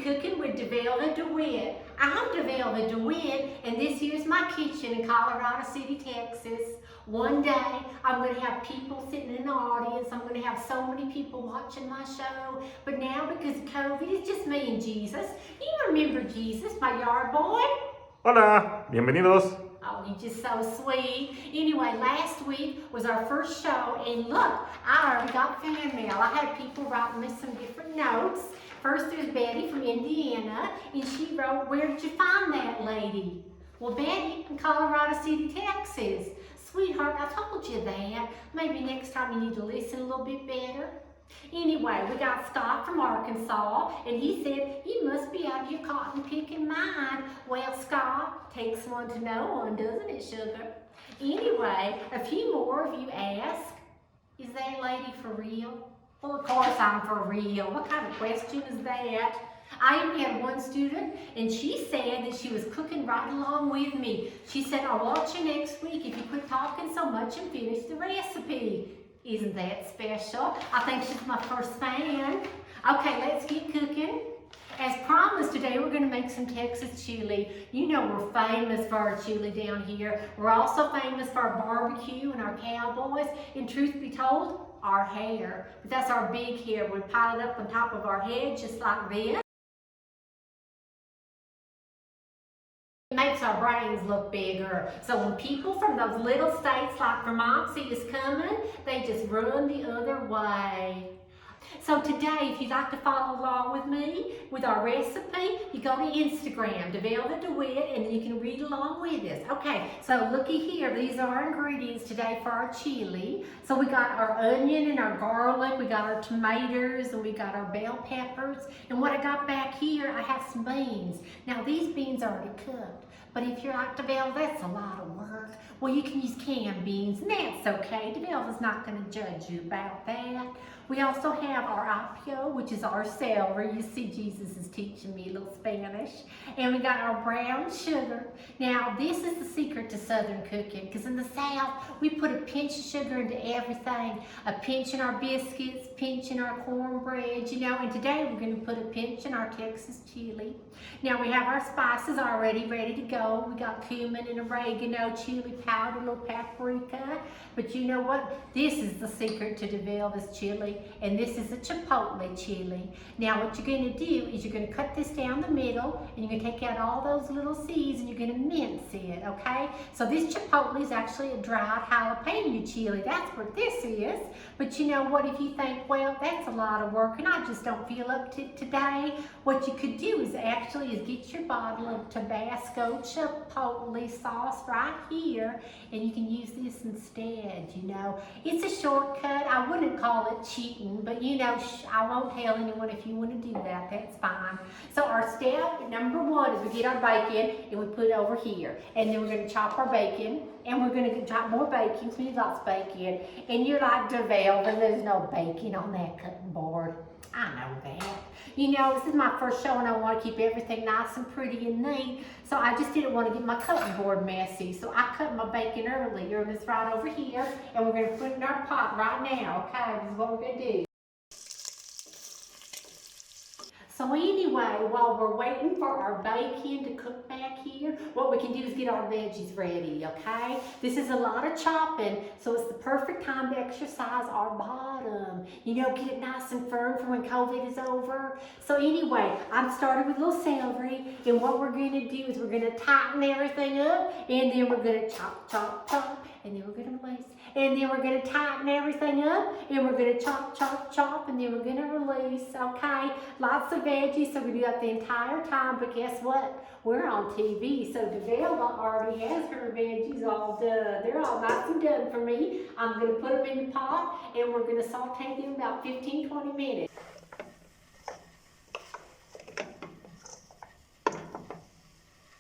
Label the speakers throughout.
Speaker 1: Cooking with DeVelva DeWitt. I'm DeVelva DeWitt, and this here's my kitchen in Colorado City, Texas. One day, I'm going to have people sitting in the audience. I'm going to have so many people watching my show. But now, because of COVID, it's just me and Jesus. You remember Jesus, my yard boy?
Speaker 2: Hola, bienvenidos.
Speaker 1: Oh, he's just so sweet. Anyway, last week was our first show, and look, I already got fan mail. I had people writing me some different notes. First, there's Betty from Indiana, and she wrote, "Where did you find that lady?" Well, Betty in Colorado City, Texas. Sweetheart, I told you that. Maybe next time you need to listen a little bit better. Anyway, we got Scott from Arkansas, and he said, "You must be out of your cotton picking mind." Well, Scott, takes one to know one, doesn't it, sugar? Anyway, a few more of you ask, "Is that lady for real?" Well, of course I'm for real. What kind of question is that? I even had one student, and she said that she was cooking right along with me. She said, "I'll watch you next week if you quit talking so much and finish the recipe." Isn't that special? I think she's my first fan. Okay, let's get cooking. As promised, today we're going to make some Texas chili. You know we're famous for our chili down here. We're also famous for our barbecue and our cowboys, and truth be told, our hair. But that's our big hair. We pile it up on top of our head just like this. It makes our brains look bigger. So when people from those little states like Vermont see us coming, they just run the other way. So today, if you'd like to follow along with me with our recipe, you go to Instagram, DeVelva DeWitt, and you can read along with us. Okay, so looky here. These are our ingredients today for our chili. So we got our onion and our garlic, we got our tomatoes, and we got our bell peppers. And what I got back here, I have some beans. Now these beans are already cooked, but if you're like DeVelva, that's a lot of work. Well, you can use canned beans, and that's okay. DeVelva's not going to judge you about that. We also have our apio, which is our celery. You see, Jesus is teaching me a little Spanish. And we got our brown sugar. Now, this is the secret to Southern cooking, because in the South, we put a pinch of sugar into everything. A pinch in our biscuits, pinch in our cornbread, you know, and today we're going to put a pinch in our Texas chili. Now, we have our spices already ready to go. We got cumin and oregano, chili powder, little paprika. But you know what? This is the secret to DeVelva's chili, and this is a chipotle chili. Now, what you're going to do is you're going to cut this down the middle, and you're going to take out all those little seeds, and you're going to mince it, okay? So this chipotle is actually a dried jalapeno chili. That's what this is. But you know what? If you think, well, that's a lot of work, and I just don't feel up to it today, what you could do is get your bottle of Tabasco chipotle sauce right here, and you can use this instead, you know. It's a shortcut. I wouldn't call it cheating, but you know, I won't tell anyone. If you want to do that, that's fine. So our step number one is we get our bacon and we put it over here, and then we're going to chop our bacon, and we're going to chop more bacon. So we need lots of bacon, and you're like DeVelva, there's no bacon on that cutting board. I know that. You know, this is my first show, and I want to keep everything nice and pretty and neat, so I just didn't want to get my cutting board messy. So I cut my bacon earlier, and it's right over here, and we're going to put it in our pot right now, okay? This is what we're going to do. So anyway, while we're waiting for our bacon to cook back here, what we can do is get our veggies ready, okay? This is a lot of chopping, so it's the perfect time to exercise our bottom. You know, get it nice and firm for when COVID is over. So anyway, I'm starting with a little celery, and what we're going to do is we're going to tighten everything up, and then we're going to chop, chop, chop, and then we're going to release. And then we're going to tighten everything up, and we're going to chop, chop, chop, and then we're going to release, okay? Lots of veggies, so we do that the entire time, but guess what? We're on TV, so DeVelva already has her veggies all done. They're all nice and done for me. I'm going to put them in the pot, and we're going to saute them about 15-20 minutes.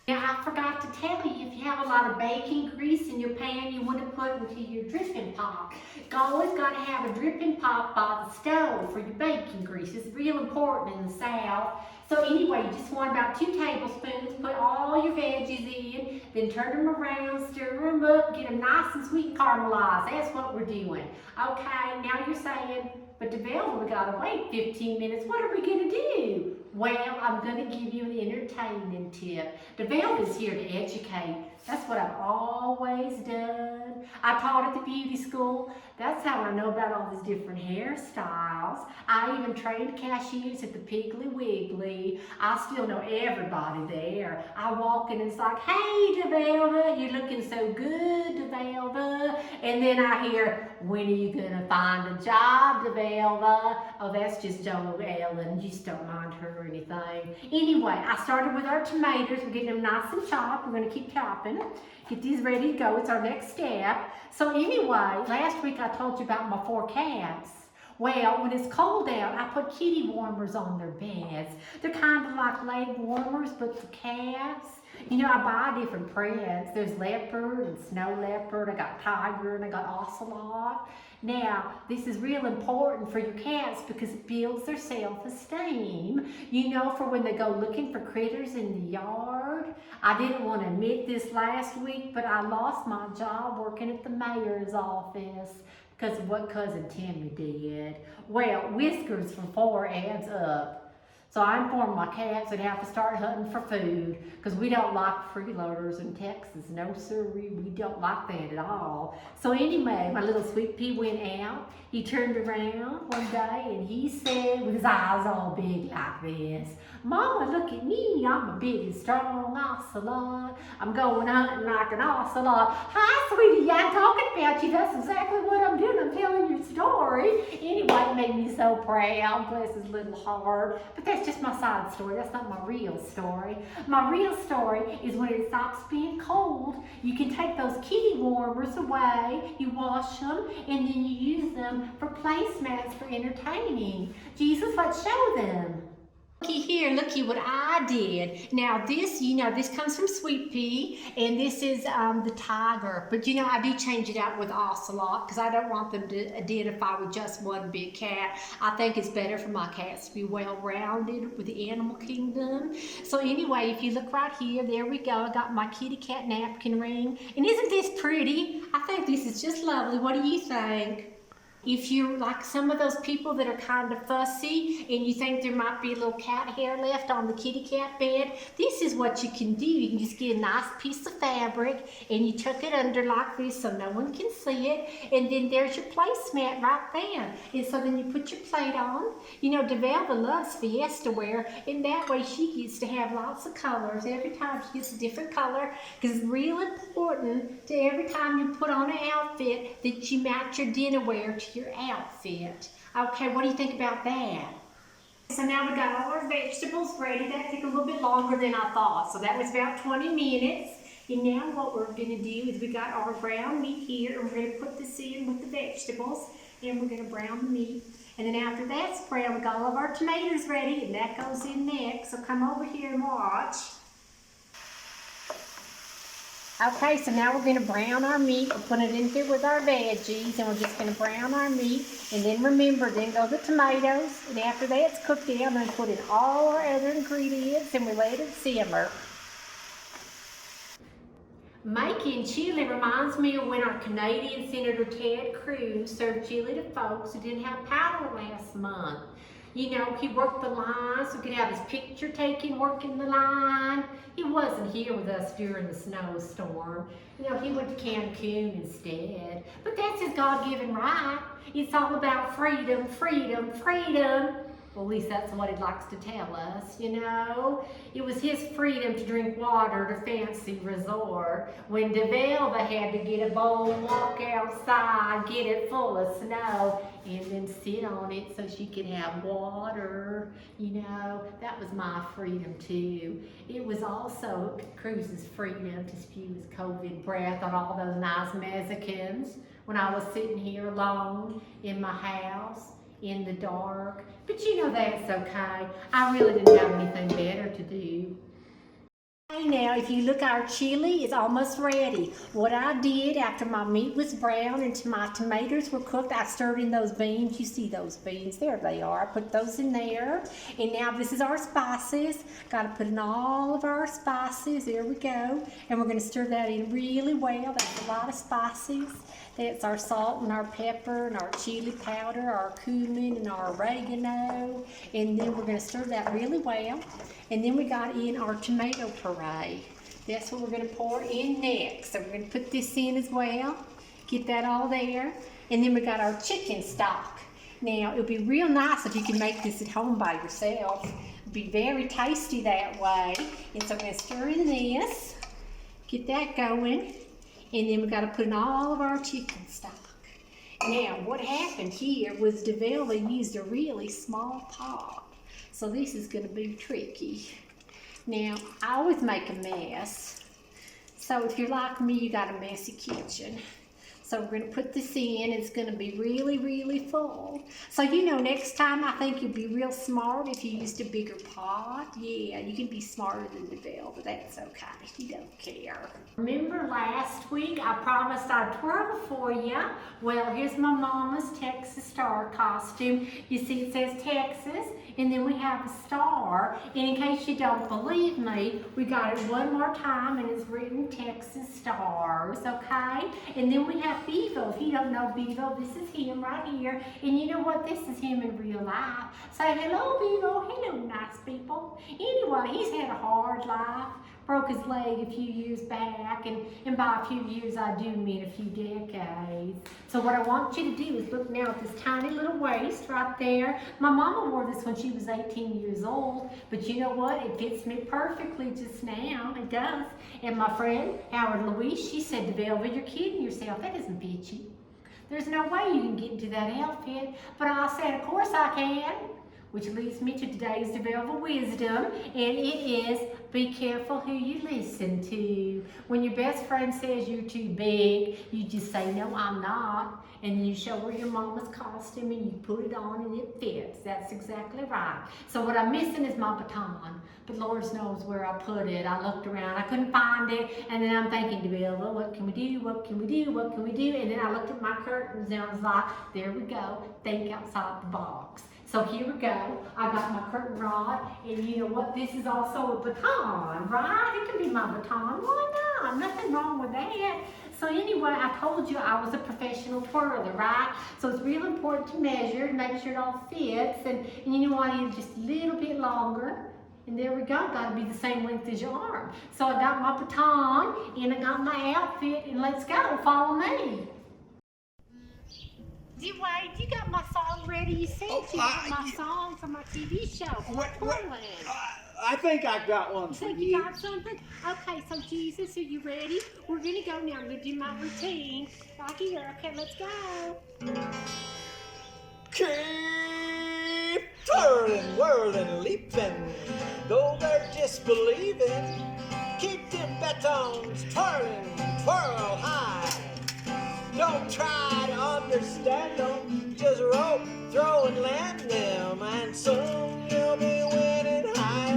Speaker 1: Now, I forgot to tell you, if you have a lot of baking grease in your pan you want to put into your dripping pot, you always got to have a dripping pot by the stove for your baking grease. It's real important in the South. So anyway, you just want about 2 tablespoons, put all your veggies in, then turn them around, stir them up, get them nice and sweet and caramelized. That's what we're doing. Okay, now you're saying, But DeVelva, we gotta wait 15 minutes. What are we gonna do? Well, I'm gonna give you an entertaining tip. DeVelva's here to educate. That's what I've always done. I taught at the beauty school. That's how I know about all these different hairstyles. I even trained cashiers at the Piggly Wiggly. I still know everybody there. I walk in and it's like, hey, DeVelva, you're looking so good, DeVelva. And then I hear, when are you gonna find a job, DeVelva? Oh, that's just Joe Ellen. You just don't mind her or anything. Anyway, I started with our tomatoes. We're getting them nice and chopped. We're gonna keep chopping. Get these ready to go. It's our next step. So anyway, last week I told you about my 4 cats. Well, when it's cold out, I put kitty warmers on their beds. They're kind of like leg warmers, but for cats. You know, I buy different prints. There's leopard and snow leopard. I got tiger and I got ocelot. Now, this is real important for your cats because it builds their self-esteem. You know, for when they go looking for critters in the yard. I didn't want to admit this last week, but I lost my job working at the mayor's office because of what Cousin Timmy did. Well, whiskers for 4 adds up. So I informed my cats they'd have to start hunting for food because we don't like freeloaders in Texas. No, sir, we don't like that at all. So anyway, my little sweet pea went out. He turned around one day and he said, with his eyes all big like this, Mama, look at me. I'm a big and strong ocelot. I'm going hunting like an ocelot. Hi, sweetie. I'm talking about you. That's exactly what I'm doing. I'm telling your story. Anyway, it made me so proud. Bless his little heart. But that's just my side story. That's not my real story. My real story is when it stops being cold, you can take those kitty warmers away, you wash them, and then you use them for placemats for entertaining. Jesus, let's show them. Looky here, looky what I did. Now this, you know, this comes from Sweet Pea, and this is the tiger. But you know, I do change it out with ocelot because I don't want them to identify with just one big cat. I think it's better for my cats to be well-rounded with the animal kingdom. So anyway, if you look right here, there we go. I got my kitty cat napkin ring. And isn't this pretty? I think this is just lovely. What do you think? If you're like some of those people that are kind of fussy and you think there might be a little cat hair left on the kitty cat bed, this is what you can do. You can just get a nice piece of fabric and you tuck it under like this so no one can see it. And then there's your placemat right there. And so then you put your plate on. You know, DeVelva loves Fiesta wear, and that way she gets to have lots of colors. Every time she gets a different color, because it's real important to every time you put on an outfit that you match your dinnerware to your outfit. Okay, what do you think about that? So now we got all our vegetables ready. That took a little bit longer than I thought. So that was about 20 minutes. And now what we're gonna do is we got our brown meat here, and we're gonna put this in with the vegetables, and we're gonna brown the meat. And then after that's brown, we got all of our tomatoes ready, and that goes in next. So come over here and watch. Okay, so now we're going to brown our meat. We'll put it in here with our veggies, and we're just going to brown our meat. And then remember, then go the tomatoes. And after that's cooked down, then put in all our other ingredients, and we let it simmer. Making chili reminds me of when our Canadian Senator Ted Cruz served chili to folks who didn't have power last month. You know, he worked the line so he could have his picture taken working the line. He wasn't here with us during the snowstorm. You know, he went to Cancun instead. But that's his God-given right. It's all about freedom, freedom, freedom. Well, at least that's what he likes to tell us, you know. It was his freedom to drink water at a fancy resort when DeVelva had to get a bowl, walk outside, get it full of snow, and then sit on it so she could have water. You know, that was my freedom too. It was also Cruz's freedom to spew his COVID breath on all those nice Mexicans when I was sitting here alone in my house in the dark. But you know, that's okay. I really didn't have anything better to do. Hey now, if you look, our chili is almost ready. What I did after my meat was brown and my tomatoes were cooked, I stirred in those beans. You see those beans? There they are. I put those in there. And now this is our spices. Got to put in all of our spices. There we go. And we're going to stir that in really well. That's a lot of spices. That's our salt and our pepper and our chili powder, our cumin and our oregano. And then we're going to stir that really well. And then we got in our tomato puree. That's what we're going to pour in next. So we're going to put this in as well. Get that all there. And then we got our chicken stock. Now, it would be real nice if you can make this at home by yourself. It would be very tasty that way. And so I'm going to stir in this. Get that going. And then we got to put in all of our chicken stock. Now, what happened here was DeVelva used a really small pot. So this is going to be tricky. Now, I always make a mess. So if you're like me, you got a messy kitchen. So we're going to put this in. It's going to be really, really full. So, you know, next time I think you'll be real smart if you used a bigger pot. Yeah, you can be smarter than DeVelva, but that's okay. You don't care. Remember last week I promised I'd twirl for you? Well, here's my mama's Texas star costume. You see it says Texas, and then we have a star. And in case you don't believe me, we got it one more time, and it's written Texas stars, okay? And then we have Bevo. If you don't know Bevo, this is him right here. And you know what? This is him in real life. Say hello, Bevo. Hello, nice people. Anyway, he's had a hard life. Broke his leg a few years back, and by a few years I do mean a few decades. So what I want you to do is look now at this tiny little waist right there. My mama wore this when she was 18 years old, but you know what? It fits me perfectly just now. It does. And my friend, Howard Louise, she said, DeVelva, you're kidding yourself. That doesn't fit you. There's no way you can get into that outfit. But I said, of course I can. Which leads me to today's DeVelva wisdom, and it is, be careful who you listen to. When your best friend says you're too big, you just say, no, I'm not, and then you show her your mama's costume and you put it on and it fits. That's exactly right. So what I'm missing is my baton, but Lord knows where I put it. I looked around, I couldn't find it, and then I'm thinking, DeVelva, what can we do, what can we do, what can we do? And then I looked at my curtains and I was like, there we go, think outside the box. So here we go. I got my curtain rod, and you know what? This is also a baton, right? It can be my baton. Why not? Nothing wrong with that. So anyway, I told you I was a professional twirler, right? So it's real important to measure, make sure it all fits, and you know what? I need just a little bit longer. And there we go, got to be the same length as your arm. So I got my baton, and I got my outfit, and let's go, follow me. DeWitt, you got my song ready. You said you got my song for my TV show. Twirling.
Speaker 3: I think I've got one for you.
Speaker 1: Think you got something? Okay, so Jesus, are you ready? We're going to go now. I'm going to do my routine right here. Okay, let's go.
Speaker 3: Keep twirling, whirling, leaping, though they're disbelieving. Keep them batons twirling, twirl high. Don't try to understand them, just rope, throw, and land them, and soon you'll be winning high,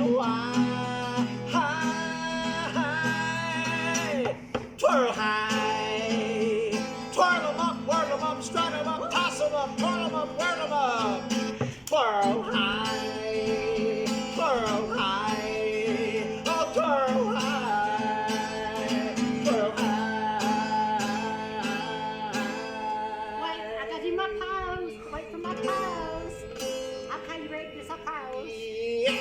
Speaker 3: high. Twirl high, twirl them up, strut them up, toss them up, twirl them up, whirl them up. Twirl high, twirl high, oh twirl high, twirl high.
Speaker 1: Wait for my pose. Okay, you ready for this pose?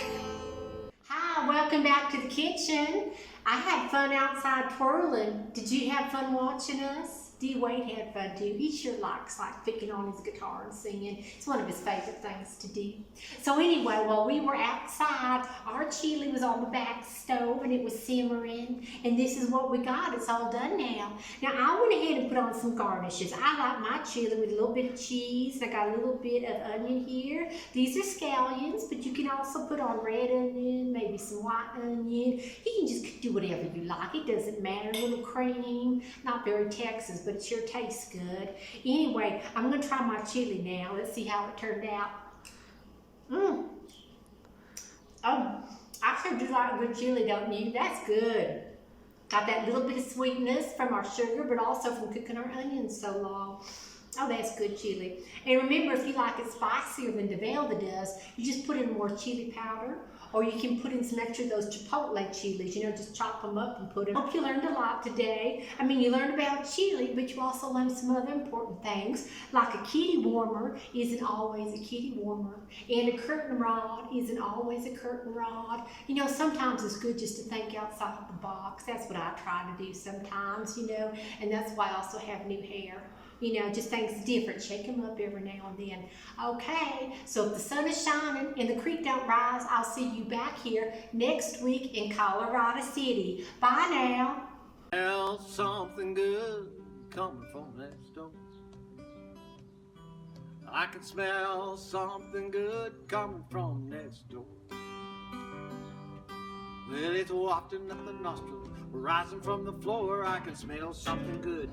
Speaker 1: Hi, welcome back to the kitchen. I had fun outside twirling. Did you have fun watching us? DeWitt had fun too. He sure likes picking on his guitar and singing. It's one of his favorite things to do. So anyway, while we were outside, our chili was on the back stove and it was simmering. And this is what we got. It's all done now. Now I went ahead and put on some garnishes. I like my chili with a little bit of cheese. I got a little bit of onion here. These are scallions, but you can also put on red onion, maybe some white onion. You can just do whatever you like. It doesn't matter. A little cream. Not very Texas, but it sure tastes good. Anyway, I'm going to try my chili now. Let's see how it turned out. Oh, I sure do like good chili, don't you? That's good. Got that little bit of sweetness from our sugar, but also from cooking our onions so long. Oh, that's good chili. And remember, if you like it spicier than DeVelva does, you just put in more chili powder, or you can put in some extra of those chipotle chilies, just chop them up and put them. I hope you learned a lot today. I mean, you learned about chili, but you also learned some other important things, like a kitty warmer isn't always a kitty warmer, and a curtain rod isn't always a curtain rod. Sometimes it's good just to think outside the box. That's what I try to do sometimes, and that's why I also have new hair. Just things different. Shake them up every now and then. Okay, so if the sun is shining and the creek don't rise, I'll see you back here next week in Colorado City. Bye now.
Speaker 3: Smell something good coming from next door. I can smell something good coming from next door. Well, it's wafting up the nostrils, rising from the floor. I can smell something good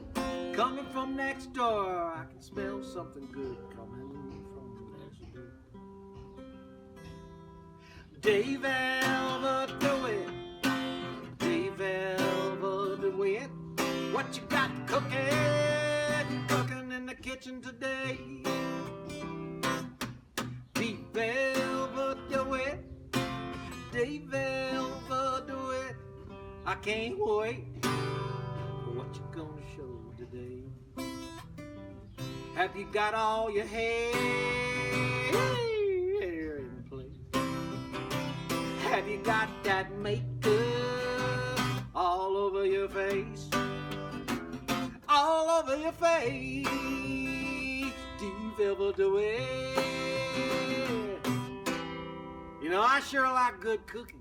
Speaker 3: coming from next door. I can smell something good coming from next door. DeVelva DeWitt, DeVelva DeWitt, what you got cooking in the kitchen today? DeVelva DeWitt, DeVelva DeWitt, I can't wait for what you're gonna show today. Have you got all your hair in place? Have you got that makeup all over your face? All over your face, DeVelva DeWitt. I sure like good cooking.